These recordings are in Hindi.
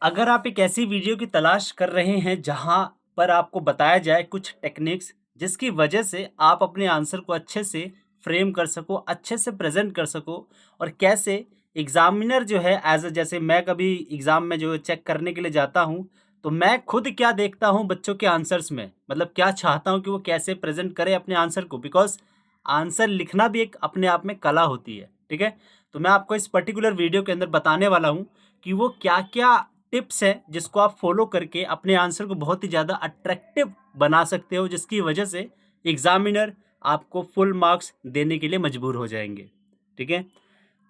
अगर आप एक ऐसी वीडियो की तलाश कर रहे हैं जहां पर आपको बताया जाए कुछ टेक्निक्स जिसकी वजह से आप अपने आंसर को अच्छे से फ्रेम कर सको, अच्छे से प्रेजेंट कर सको और कैसे एग्जामिनर जो है जैसे मैं कभी एग्जाम में जो चेक करने के लिए जाता हूं, तो मैं खुद क्या देखता हूं बच्चों के आंसर्स में, मतलब क्या चाहता हूं कि वो कैसे प्रेजेंट करें अपने आंसर को, बिकॉज आंसर लिखना भी एक अपने आप में कला होती है। ठीक है, तो मैं आपको इस पर्टिकुलर वीडियो के अंदर बताने वाला हूं कि वो क्या क्या टिप्स है जिसको आप फॉलो करके अपने आंसर को बहुत ही ज़्यादा अट्रैक्टिव बना सकते हो, जिसकी वजह से एग्जामिनर आपको फुल मार्क्स देने के लिए मजबूर हो जाएंगे। ठीक है,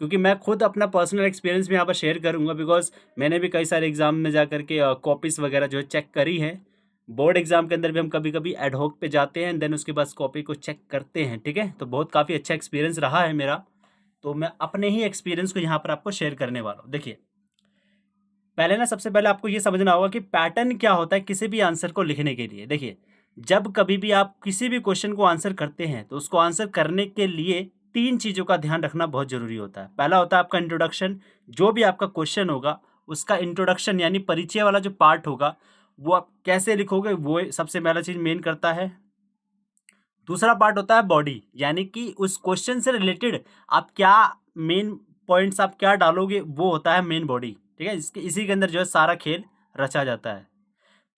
क्योंकि मैं खुद अपना पर्सनल एक्सपीरियंस भी यहाँ पर शेयर करूँगा, बिकॉज मैंने भी कई सारे एग्जाम में जा करके कॉपीज़ वगैरह जो है चेक करी हैं। बोर्ड एग्जाम के अंदर भी हम कभी कभी एडहॉक पे जाते हैं, देन उसके बाद कॉपी को चेक करते हैं। ठीक है, तो बहुत काफ़ी अच्छा एक्सपीरियंस रहा है मेरा, तो मैं अपने ही एक्सपीरियंस को यहाँ पर आपको शेयर करने वाला हूँ। देखिए, पहले ना सबसे पहले आपको ये समझना होगा कि पैटर्न क्या होता है किसी भी आंसर को लिखने के लिए। देखिए, जब कभी भी आप किसी भी क्वेश्चन को आंसर करते हैं तो उसको आंसर करने के लिए तीन चीज़ों का ध्यान रखना बहुत ज़रूरी होता है। पहला होता है आपका इंट्रोडक्शन। जो भी आपका क्वेश्चन होगा उसका इंट्रोडक्शन यानी परिचय वाला जो पार्ट होगा वो आप कैसे लिखोगे, वो सबसे पहला चीज़ मेन करता है। दूसरा पार्ट होता है बॉडी, यानी कि उस क्वेश्चन से रिलेटेड आप क्या मेन पॉइंट्स आप क्या डालोगे, वो होता है मेन बॉडी। ठीक है, इसी के अंदर जो है सारा खेल रचा जाता है।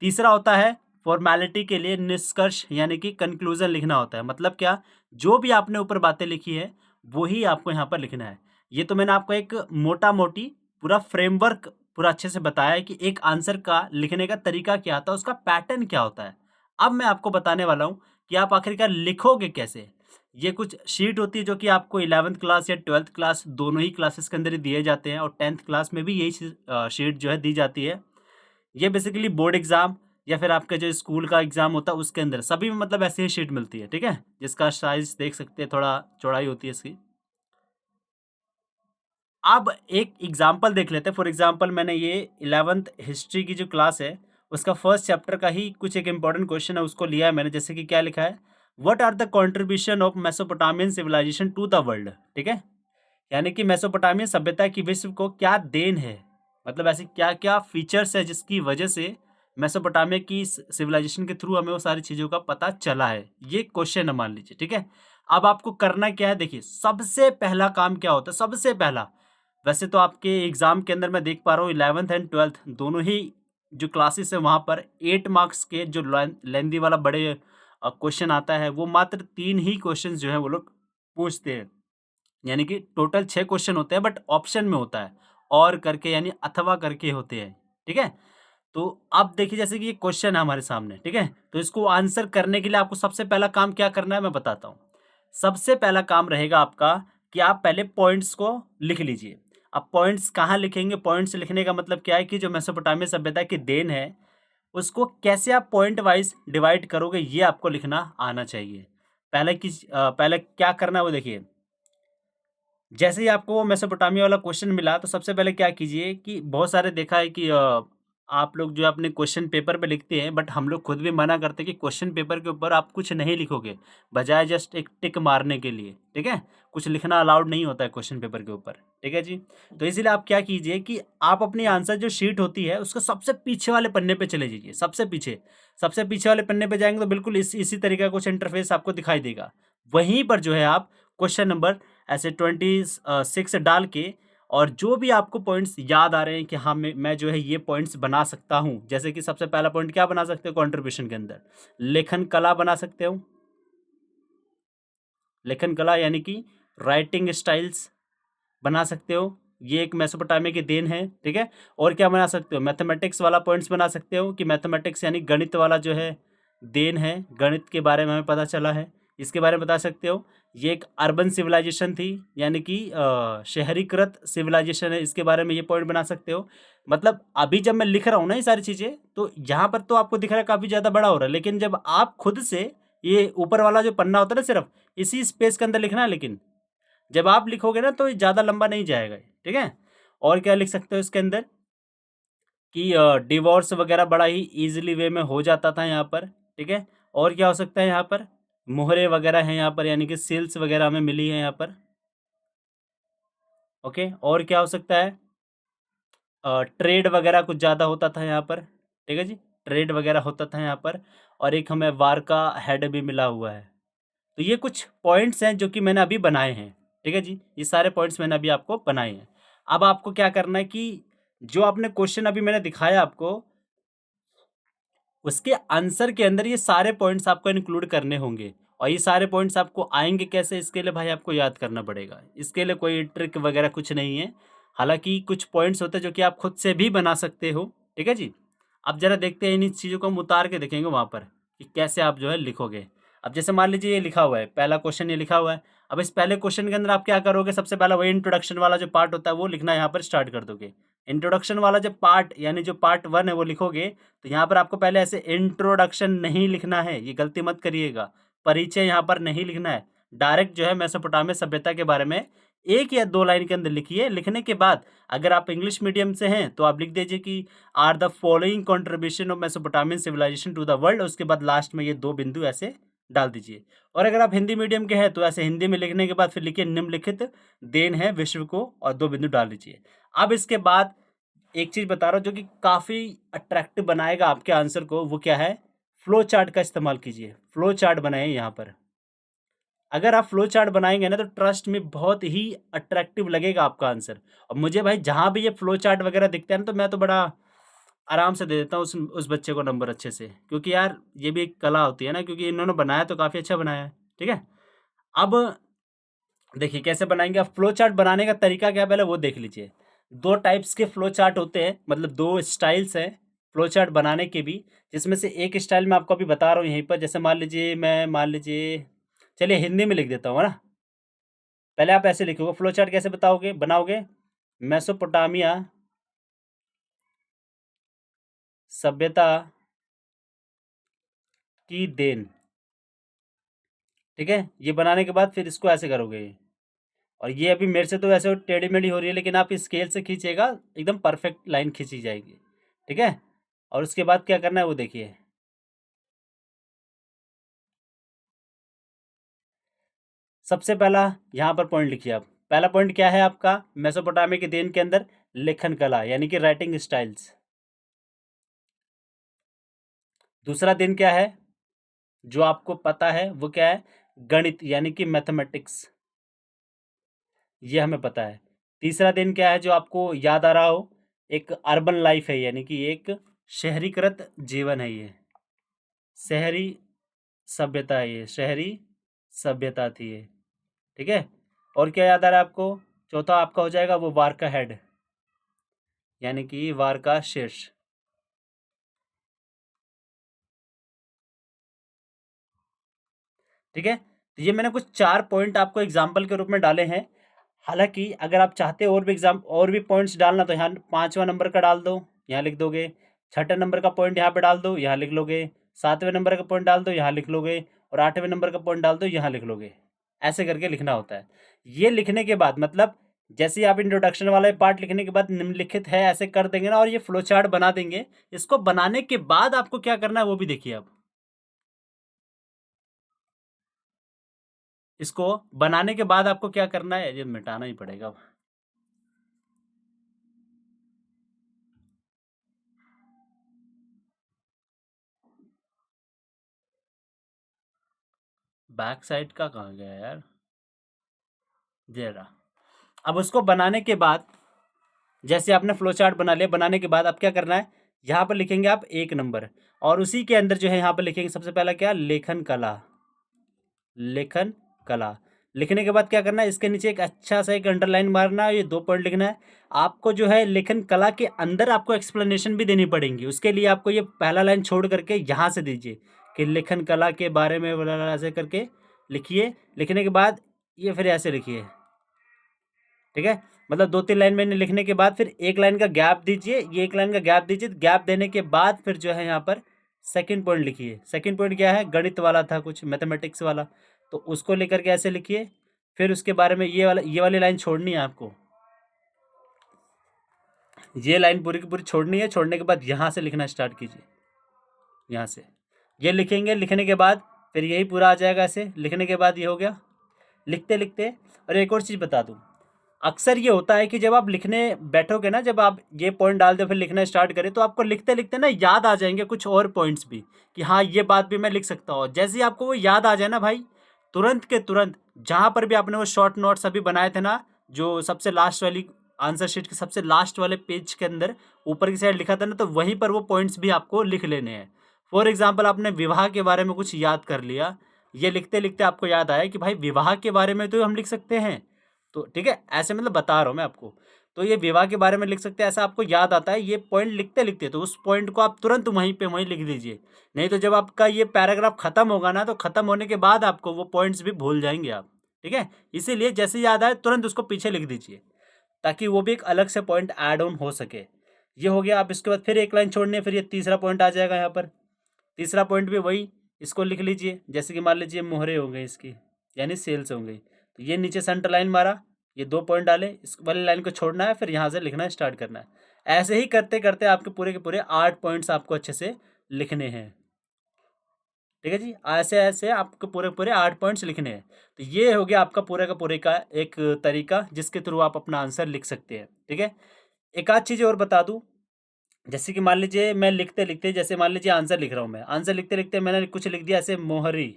तीसरा होता है फॉर्मेलिटी के लिए निष्कर्ष, यानी कि कंक्लूजन लिखना होता है। मतलब क्या, जो भी आपने ऊपर बातें लिखी है वही आपको यहाँ पर लिखना है। ये तो मैंने आपको एक मोटा मोटी पूरा फ्रेमवर्क पूरा अच्छे से बताया है कि एक आंसर का लिखने का तरीका क्या होता है, उसका पैटर्न क्या होता है। अब मैं आपको बताने वाला हूँ कि आप आखिरकार लिखोगे कैसे। ये कुछ शीट होती है जो कि आपको 11th क्लास या 12th क्लास दोनों ही क्लासेस के अंदर ही दिए जाते हैं, और 10th क्लास में भी यही शीट जो है दी जाती है। ये बेसिकली बोर्ड एग्जाम या फिर आपका जो स्कूल का एग्जाम होता है उसके अंदर सभी में मतलब ऐसे ही शीट मिलती है। ठीक है, जिसका साइज देख सकते हैं, थोड़ा चौड़ाई होती है इसकी। अब एक एग्जाम्पल देख लेते हैं। फॉर एग्जाम्पल मैंने ये 11th हिस्ट्री की जो क्लास है उसका फर्स्ट चैप्टर का ही कुछ एक इंपॉर्टेंट क्वेश्चन है, उसको लिया है मैंने। जैसे कि क्या लिखा है, what are the contribution of Mesopotamian civilization to the world. ठीक है, यानी कि मेसोपोटामियन सभ्यता की विश्व को क्या देन है, मतलब ऐसी क्या क्या फीचर्स है जिसकी वजह से मेसोपोटामिया की सिविलाइजेशन के थ्रू हमें वो सारी चीज़ों का पता चला है। ये क्वेश्चन है, मान लीजिए। ठीक है, अब आपको करना क्या है, देखिए सबसे पहला काम क्या होता है। सबसे पहला, वैसे तो आपके एग्जाम के अंदर मैं देख पा रहा हूँ 11th एंड 12th दोनों ही जो क्लासेस है वहाँ पर 8 मार्क्स के जो लेंदी वाला बड़े क्वेश्चन आता है, वो मात्र 3 ही क्वेश्चन जो है वो लोग पूछते हैं। यानी कि टोटल 6 क्वेश्चन होते हैं, बट ऑप्शन में होता है और करके, यानी अथवा करके होते हैं। ठीक है, तो अब देखिए जैसे कि ये क्वेश्चन है हमारे सामने। ठीक है, तो इसको आंसर करने के लिए आपको सबसे पहला काम क्या करना है मैं बताता हूँ। सबसे पहला काम रहेगा आपका कि आप पहले पॉइंट्स को लिख लीजिए। अब पॉइंट्स कहाँ लिखेंगे, पॉइंट्स लिखने का मतलब क्या है कि जो मेसोपोटामिया सभ्यता की देन है उसको कैसे आप पॉइंट वाइज डिवाइड करोगे, ये आपको लिखना आना चाहिए। पहले क्या करना है वो देखिए। जैसे ही आपको वो मेसोपोटामिया वाला क्वेश्चन मिला तो सबसे पहले क्या कीजिए कि बहुत सारे देखा है कि आप लोग जो अपने क्वेश्चन पेपर पे लिखते हैं, बट हम लोग खुद भी मना करते हैं कि क्वेश्चन पेपर के ऊपर आप कुछ नहीं लिखोगे, बजाय जस्ट एक टिक मारने के लिए। ठीक है, कुछ लिखना अलाउड नहीं होता है क्वेश्चन पेपर के ऊपर। ठीक है जी, तो इसीलिए आप क्या कीजिए कि आप अपनी आंसर जो शीट होती है उसको सबसे पीछे वाले पन्ने पे चले जाइए। सबसे पीछे वाले पन्ने पे जाएंगे तो बिल्कुल इसी तरीके का कुछ इंटरफेस आपको दिखाई देगा। वहीं पर जो है आप क्वेश्चन नंबर ऐसे 26 डाल के, और जो भी आपको पॉइंट्स याद आ रहे हैं कि हाँ मैं जो है ये पॉइंट्स बना सकता हूँ। जैसे कि सबसे पहला पॉइंट क्या बना सकते हो कंट्रीब्यूशन के अंदर, लेखन कला बना सकते हो। लेखन कला यानी कि राइटिंग स्टाइल्स बना सकते हो, ये एक मेसोपोटामिया की देन है। ठीक है, और क्या बना सकते हो, मैथमेटिक्स वाला पॉइंट्स बना सकते हो कि मैथमेटिक्स यानी गणित वाला जो है देन है, गणित के बारे में हमें पता चला है, इसके बारे में बता सकते हो। ये एक अर्बन सिविलाइजेशन थी, यानी कि शहरीकृत सिविलाइजेशन है, इसके बारे में ये पॉइंट बना सकते हो। मतलब अभी जब मैं लिख रहा हूँ ना ये सारी चीज़ें, तो यहाँ पर तो आपको दिख रहा है काफ़ी ज़्यादा बड़ा हो रहा है, लेकिन जब आप खुद से ये ऊपर वाला जो पन्ना होता है ना सिर्फ इसी स्पेस के अंदर लिखना है, लेकिन जब आप लिखोगे ना तो ये ज़्यादा लंबा नहीं जाएगा। ठीक है, और क्या लिख सकते हो इसके अंदर कि डिवोर्स वगैरह बड़ा ही इजीली वे में हो जाता था यहाँ पर। ठीक है, और क्या हो सकता है यहाँ पर, मोहरे वगैरह हैं यहाँ पर, यानी कि सील्स वगैरह हमें मिली है यहाँ पर। ओके, और क्या हो सकता है, ट्रेड वगैरह कुछ ज़्यादा होता था यहाँ पर, ठीक है जी, ट्रेड वगैरह होता था यहाँ पर। और एक हमें वार का हेड भी मिला हुआ है। तो ये कुछ पॉइंट्स हैं जो कि मैंने अभी बनाए हैं, ठीक है जी, ये सारे पॉइंट्स मैंने अभी आपको बनाए हैं। अब आपको क्या करना है कि जो आपने क्वेश्चन अभी मैंने दिखाया आपको, उसके आंसर के अंदर ये सारे पॉइंट्स आपको इंक्लूड करने होंगे। और ये सारे पॉइंट्स आपको आएंगे कैसे, इसके लिए भाई आपको याद करना पड़ेगा। इसके लिए कोई ट्रिक वगैरह कुछ नहीं है। हालांकि कुछ पॉइंट्स होते हैं जो कि आप खुद से भी बना सकते हो, ठीक है जी। अब जरा देखते हैं इन चीज़ों को हम उतार के देखेंगे वहाँ पर कि कैसे आप जो है लिखोगे। अब जैसे मान लीजिए ये लिखा हुआ है, पहला क्वेश्चन ये लिखा हुआ है। अब इस पहले क्वेश्चन के अंदर आप क्या करोगे, सबसे पहला वही इंट्रोडक्शन वाला जो पार्ट होता है वो लिखना यहाँ पर स्टार्ट कर दोगे। इंट्रोडक्शन वाला जो पार्ट यानी जो पार्ट 1 है वो लिखोगे, तो यहाँ पर आपको पहले ऐसे इंट्रोडक्शन नहीं लिखना है, ये गलती मत करिएगा। परिचय यहाँ पर नहीं लिखना है, डायरेक्ट जो है मेसोपोटामिया सभ्यता के बारे में 1 या 2 लाइन के अंदर लिखिए। लिखने के बाद अगर आप इंग्लिश मीडियम से हैं तो आप लिख दीजिए कि are the following contribution of Mesopotamian civilization to the world, उसके बाद लास्ट में ये 2 बिंदु ऐसे डाल दीजिए। और अगर आप हिंदी मीडियम के हैं तो ऐसे हिंदी में लिखने के बाद फिर लिखिए निम्नलिखित देन है विश्व को, और 2 बिंदु डाल दीजिए। अब इसके बाद एक चीज़ बता रहा हूँ जो कि काफ़ी अट्रैक्टिव बनाएगा आपके आंसर को, वो क्या है, फ्लो चार्ट का इस्तेमाल कीजिए। फ्लो चार्ट बनाइए यहाँ पर। अगर आप फ्लो चार्ट बनाएंगे ना तो ट्रस्ट में बहुत ही अट्रैक्टिव लगेगा आपका आंसर। और मुझे भाई जहाँ भी ये फ्लो चार्ट वगैरह दिखता है ना तो मैं तो बड़ा आराम से दे देता हूँ उस बच्चे को नंबर अच्छे से, क्योंकि यार ये भी एक कला होती है ना, क्योंकि इन्होंने बनाया तो काफ़ी अच्छा बनाया है, ठीक है। अब देखिए कैसे बनाएंगे आप। फ्लो चार्ट बनाने का तरीका क्या है पहले वो देख लीजिए। 2 टाइप्स के फ्लो चार्ट होते हैं, मतलब 2 स्टाइल्स हैं फ्लो चार्ट बनाने के भी, जिसमें से एक स्टाइल मैं आपको अभी बता रहा हूँ यहीं पर। जैसे मान लीजिए चलिए हिंदी में लिख देता हूँ, है ना। पहले आप ऐसे लिखोगे, फ्लो चार्ट कैसे बनाओगे, मेसोपोटामिया सभ्यता की देन, ठीक है। ये बनाने के बाद फिर इसको ऐसे करोगे, और ये अभी मेरे से तो वैसे टेढ़ी मेढ़ी हो रही है, लेकिन आप स्केल से खींचेगा एकदम परफेक्ट लाइन खींची जाएगी, ठीक है। और उसके बाद क्या करना है वो देखिए। सबसे पहला यहाँ पर पॉइंट लिखिए आप। पहला पॉइंट क्या है आपका, मेसोपोटामिया के देन के अंदर लेखन कला यानी कि राइटिंग स्टाइल्स। दूसरा दिन क्या है जो आपको पता है, वो क्या है, गणित यानी कि मैथमेटिक्स, ये हमें पता है। तीसरा दिन क्या है जो आपको याद आ रहा हो, एक अर्बन लाइफ है, यानी कि एक शहरीकृत जीवन है, ये शहरी सभ्यता है, ये शहरी सभ्यता थी ये, ठीक है। और क्या याद आ रहा है आपको, चौथा आपका हो जाएगा वो वार का हेड, यानी कि वार का शीर्ष, ठीक है। तो ये मैंने कुछ 4 पॉइंट आपको एग्जाम्पल के रूप में डाले हैं। हालांकि अगर आप चाहते हो और भी पॉइंट्स डालना तो यहाँ 5वां नंबर का डाल दो, यहाँ लिख दोगे। 6ठे नंबर का पॉइंट यहाँ पे डाल दो, यहाँ लिख लोगे। 7वें नंबर का पॉइंट डाल दो, यहाँ लिख लोगे। और 8वें नंबर का पॉइंट डाल दो, यहाँ लिख लोगे। ऐसे करके लिखना होता है। ये लिखने के बाद मतलब जैसे ही आप इंट्रोडक्शन वाला पार्ट लिखने के बाद निम्नलिखित है ऐसे कर देंगे ना, और ये फ्लो चार्ट बना देंगे। इसको बनाने के बाद आपको क्या करना है वो भी देखिए आप। इसको बनाने के बाद आपको क्या करना है, ये मिटाना ही पड़ेगा। बैक साइड का कहाँ गया यार, ये रहा। अब उसको बनाने के बाद जैसे आपने फ्लो चार्ट बना लिया, बनाने के बाद आप क्या करना है, यहाँ पर लिखेंगे आप 1 नंबर, और उसी के अंदर जो है यहाँ पर लिखेंगे सबसे पहला क्या, लेखन कला। लेखन कला लिखने के बाद क्या करना है, इसके नीचे एक अच्छा सा एक अंडरलाइन मारना है, ये 2 पॉइंट लिखना है। आपको जो है लेखन कला के अंदर आपको एक्सप्लेनेशन भी देनी पड़ेंगी, उसके लिए आपको ये पहला लाइन छोड़ करके यहाँ से दीजिए कि लेखन कला के बारे में ऐसे करके लिखिए। लिखने के बाद ये फिर ऐसे लिखिए, ठीक है। मतलब 2-3 लाइन मैंने लिखने के बाद फिर 1 लाइन का गैप दीजिए, ये 1 लाइन का गैप दीजिए। गैप देने के बाद फिर जो है यहाँ पर सेकंड पॉइंट लिखिए। सेकंड पॉइंट क्या है, गणित वाला था कुछ, मैथमेटिक्स वाला, तो उसको लेकर के ऐसे लिखिए। फिर उसके बारे में ये वाली लाइन छोड़नी है आपको, ये लाइन पूरी की पूरी छोड़नी है। छोड़ने के बाद यहाँ से लिखना स्टार्ट कीजिए, यहाँ से ये लिखेंगे। लिखने के बाद फिर यही पूरा आ जाएगा ऐसे। लिखने के बाद ये हो गया लिखते लिखते। और एक और चीज़ बता दूँ, अक्सर ये होता है कि जब आप लिखने बैठोगे ना, जब आप ये पॉइंट डाल दो फिर लिखना स्टार्ट करें, तो आपको लिखते लिखते ना याद आ जाएंगे कुछ और पॉइंट्स भी कि हाँ ये बात भी मैं लिख सकता हूँ। जैसे ही आपको वो याद आ जाए ना भाई, तुरंत के तुरंत जहाँ पर भी आपने वो शॉर्ट नोट्स अभी बनाए थे ना, जो सबसे लास्ट वाली आंसर शीट के सबसे लास्ट वाले पेज के अंदर ऊपर की साइड लिखा था ना, तो वहीं पर वो पॉइंट्स भी आपको लिख लेने हैं। फॉर एग्जाम्पल आपने विवाह के बारे में कुछ याद कर लिया, ये लिखते लिखते आपको याद आया कि भाई विवाह के बारे में तो हम लिख सकते हैं, तो ठीक है, ऐसे मतलब बता रहा हूँ मैं आपको। तो ये विवाह के बारे में लिख सकते हैं, ऐसा आपको याद आता है ये पॉइंट लिखते लिखते, तो उस पॉइंट को आप तुरंत वहीं पे वहीं लिख दीजिए। नहीं तो जब आपका ये पैराग्राफ खत्म होगा ना, तो खत्म होने के बाद आपको वो पॉइंट्स भी भूल जाएंगे आप, ठीक है। इसीलिए जैसे याद आए तुरंत उसको पीछे लिख दीजिए, ताकि वो भी एक अलग से पॉइंट ऐड ऑन हो सके। ये हो गया। आप इसके बाद फिर एक लाइन छोड़नी है, फिर ये तीसरा पॉइंट आ जाएगा यहाँ पर। तीसरा पॉइंट भी वही, इसको लिख लीजिए। जैसे कि मान लीजिए मोहरे हो गई इसकी, यानी सेल्स हो गई, तो ये नीचे सेंटर लाइन मारा, ये 2 पॉइंट डाले, इस वाली लाइन को छोड़ना है, फिर यहाँ से लिखना स्टार्ट करना है। ऐसे ही करते करते आपके पूरे के पूरे 8 पॉइंट्स आपको अच्छे से लिखने हैं, ठीक है जी। ऐसे ऐसे आपको पूरे पूरे 8 पॉइंट्स लिखने हैं। तो ये हो गया आपका पूरे का पूरे का एक तरीका जिसके थ्रू आप अपना आंसर लिख सकते हैं, ठीक है। एक आध चीज़ और बता दूँ, जैसे कि मान लीजिए मैं लिखते लिखते, जैसे मान लीजिए आंसर लिख रहा हूँ मैं, आंसर लिखते लिखते मैंने कुछ लिख दिया ऐसे मोहरी।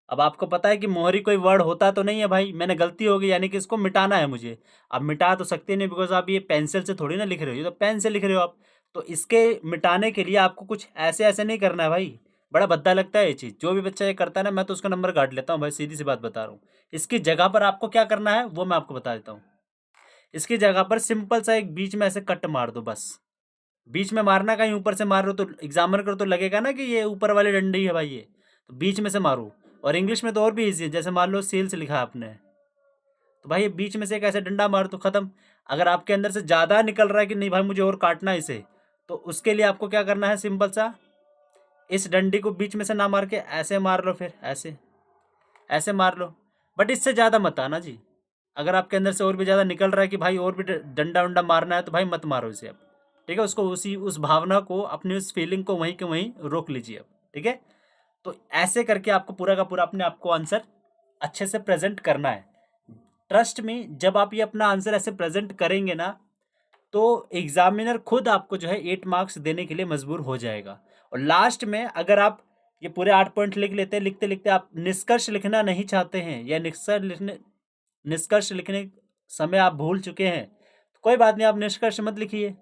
अब आपको पता है कि मोहरी कोई वर्ड होता तो नहीं है भाई, मैंने गलती हो गई, यानी कि इसको मिटाना है मुझे। अब मिटा तो सकते नहीं, बिकॉज आप ये पेंसिल से थोड़ी ना लिख रहे हो, ये तो पेन से लिख रहे हो आप। तो इसके मिटाने के लिए आपको कुछ ऐसे ऐसे नहीं करना है भाई। बड़ा भद्दा लगता है ये चीज़, जो भी बच्चा ये करता है ना, मैं तो उसका नंबर काट लेता हूँ भाई, सीधी सी बात बता रहा हूँ। इसकी जगह पर आपको क्या करना है वो मैं आपको बता देता हूँ। इसकी जगह पर सिंपल सा एक बीच में ऐसे कट मार दो बस। बीच में मारना, कहीं ऊपर से मार रहे हो तो एग्जामिनर को तो लगेगा ना कि ये ऊपर वाली डंडी है भाई ये, तो बीच में से मारो। और इंग्लिश में तो और भी ईजी है, जैसे मान लो सेल्स लिखा है आपने, तो भाई ये बीच में से एक ऐसे डंडा मार तो खत्म। अगर आपके अंदर से ज़्यादा निकल रहा है कि नहीं भाई मुझे और काटना है इसे, तो उसके लिए आपको क्या करना है, सिंपल सा इस डंडी को बीच में से ना मार के ऐसे मार लो, फिर ऐसे ऐसे मार लो। बट इससे ज़्यादा मत आना जी। अगर आपके अंदर से और भी ज़्यादा निकल रहा है कि भाई और भी डंडा वंडा मारना है, तो भाई मत मारो इसे अब, ठीक है। उसको उसी उस भावना को, अपनी उस फीलिंग को वहीं के वहीं रोक लीजिए अब, ठीक है। तो ऐसे करके आपको पूरा का पूरा अपने आप को आंसर अच्छे से प्रेजेंट करना है। ट्रस्ट में जब आप ये अपना आंसर ऐसे प्रेजेंट करेंगे ना, तो एग्जामिनर खुद आपको जो है 8 मार्क्स देने के लिए मजबूर हो जाएगा। और लास्ट में अगर आप ये पूरे 8 पॉइंट लिख लेते हैं, लिखते लिखते आप निष्कर्ष लिखना नहीं चाहते हैं, या निष्कर्ष लिखने समय आप भूल चुके हैं, तो कोई बात नहीं, आप निष्कर्ष मत लिखिए।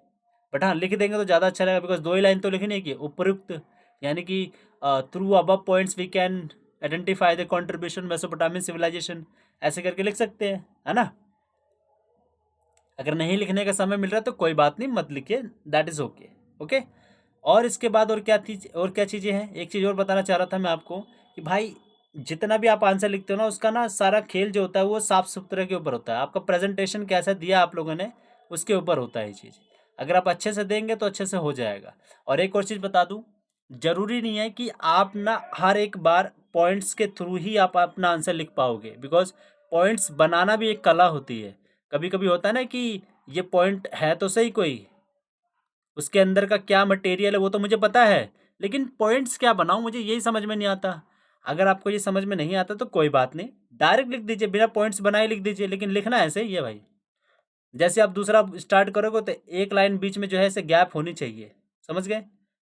बट हाँ, लिख देंगे तो ज़्यादा अच्छा रहेगा, बिकॉज 2 ही लाइन तो लिखनी है कि उपयुक्त, यानी कि through above points we can identify the contribution Mesopotamian civilization, ऐसे करके लिख सकते हैं, है ना। अगर नहीं लिखने का समय मिल रहा है तो कोई बात नहीं, मत लिखिए, दैट इज़ ओके, ओके। और इसके बाद और क्या चीज़ें हैं, एक चीज़ और बताना चाह रहा था मैं आपको कि भाई जितना भी आप आंसर लिखते हो ना, उसका ना सारा खेल जो होता है वो साफ सुथरे के ऊपर होता है। आपका प्रेजेंटेशन कैसा दिया आप लोगों ने, उसके ऊपर होता है ये चीज़। अगर आप अच्छे से देंगे तो अच्छे से हो जाएगा। और एक और चीज़ बता दूँ, ज़रूरी नहीं है कि आप ना हर एक बार पॉइंट्स के थ्रू ही आप अपना आंसर लिख पाओगे, बिकॉज पॉइंट्स बनाना भी एक कला होती है। कभी कभी होता है ना कि ये पॉइंट है तो सही कोई, उसके अंदर का क्या मटेरियल है वो तो मुझे पता है, लेकिन पॉइंट्स क्या बनाऊं मुझे यही समझ में नहीं आता। अगर आपको ये समझ में नहीं आता तो कोई बात नहीं, डायरेक्ट लिख दीजिए, बिना पॉइंट्स बनाए लिख दीजिए, लेकिन लिखना ऐसे ही है भाई। जैसे आप दूसरा स्टार्ट करोगे तो एक लाइन बीच में जो है ऐसे गैप होनी चाहिए, समझ गए।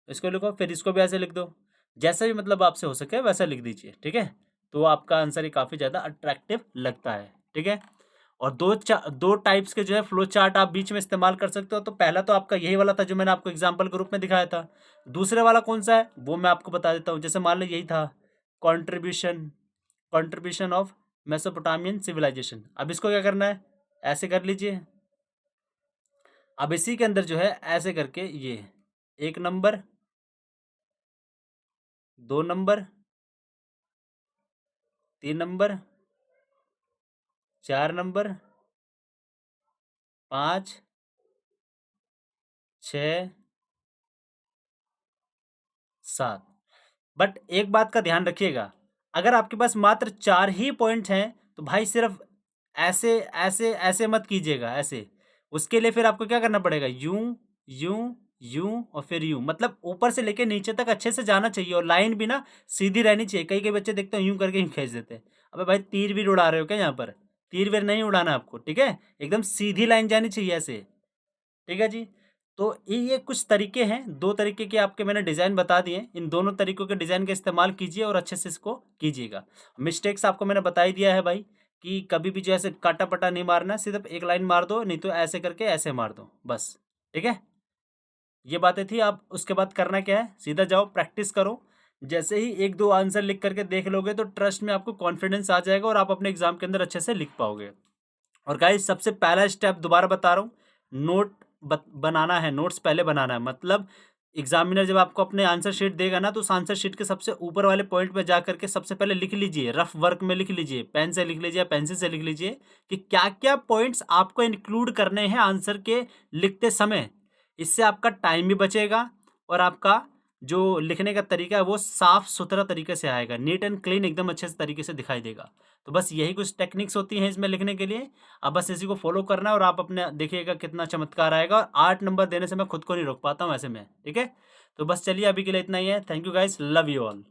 इसको लिखो, फिर इसको भी ऐसे लिख दो, जैसा भी मतलब आपसे हो सके वैसा लिख दीजिए, ठीक है। तो आपका आंसर ही काफ़ी ज़्यादा अट्रैक्टिव लगता है, ठीक है। और दो टाइप्स के जो है फ्लो चार्ट आप बीच में इस्तेमाल कर सकते हो। तो पहला तो आपका यही वाला था जो मैंने आपको एग्जाम्पल के रूप में दिखाया था। दूसरे वाला कौन सा है वो मैं आपको बता देता हूँ। जैसे मान लो यही था, contribution contribution of Mesopotamian civilization. अब इसको क्या करना है, ऐसे कर लीजिए। अब इसी के अंदर जो है ऐसे करके ये 1 number, 2 number, 3 number, 4 number, 5, 6, 7। But एक बात का ध्यान रखिएगा, अगर आपके पास मात्र 4 ही पॉइंट हैं तो भाई सिर्फ ऐसे ऐसे ऐसे मत कीजिएगा ऐसे। उसके लिए फिर आपको क्या करना पड़ेगा, यूं यूं यूं और फिर यूं, मतलब ऊपर से लेके नीचे तक अच्छे से जाना चाहिए, और लाइन भी ना सीधी रहनी चाहिए। कई कई बच्चे देखते हैं यूं करके यूं खींच देते हैं। अबे भाई तीर भी उड़ा रहे हो क्या यहाँ पर, तीर वीर नहीं उड़ाना आपको, ठीक है, एकदम सीधी लाइन जानी चाहिए ऐसे, ठीक है जी। तो ये कुछ तरीके हैं, 2 तरीके के आपके मैंने डिज़ाइन बता दिए, इन दोनों तरीकों के डिज़ाइन का इस्तेमाल कीजिए और अच्छे से इसको कीजिएगा। मिस्टेक्स आपको मैंने बता ही दिया है भाई, कि कभी भी जो ऐसे काटा-पटा नहीं मारना, सिर्फ़ एक लाइन मार दो, नहीं तो ऐसे करके ऐसे मार दो, बस, ठीक है? ये बातें थी। आप उसके बाद करना क्या है, सीधा जाओ प्रैक्टिस करो। जैसे ही 1-2 आंसर लिख करके देख लोगे तो ट्रस्ट में आपको कॉन्फिडेंस आ जाएगा और आप अपने एग्ज़ाम के अंदर अच्छे से लिख पाओगे। और गाइस सबसे पहला स्टेप दोबारा बता रहा हूँ, नोट बनाना है, नोट्स पहले बनाना है। मतलब एग्जामिनर जब आपको अपने आंसर शीट देगा ना, तो उस आंसर शीट के सबसे ऊपर वाले पॉइंट पे जा करके सबसे पहले लिख लीजिए, रफ वर्क में लिख लीजिए, पेन से लिख लीजिए, पेंसिल से लिख लीजिए कि क्या क्या पॉइंट्स आपको इंक्लूड करने हैं आंसर के लिखते समय। इससे आपका टाइम भी बचेगा और आपका जो लिखने का तरीका है वो साफ सुथरा तरीके से आएगा, नीट एंड क्लीन एकदम अच्छे से तरीके से दिखाई देगा। तो बस यही कुछ टेक्निक्स होती हैं इसमें लिखने के लिए। अब बस इसी को फॉलो करना है और आप अपने देखिएगा कितना चमत्कार आएगा। और 8 नंबर देने से मैं खुद को नहीं रोक पाता हूँ ऐसे में, ठीक है। तो बस चलिए अभी के लिए इतना ही है। Thank you guys, love you all.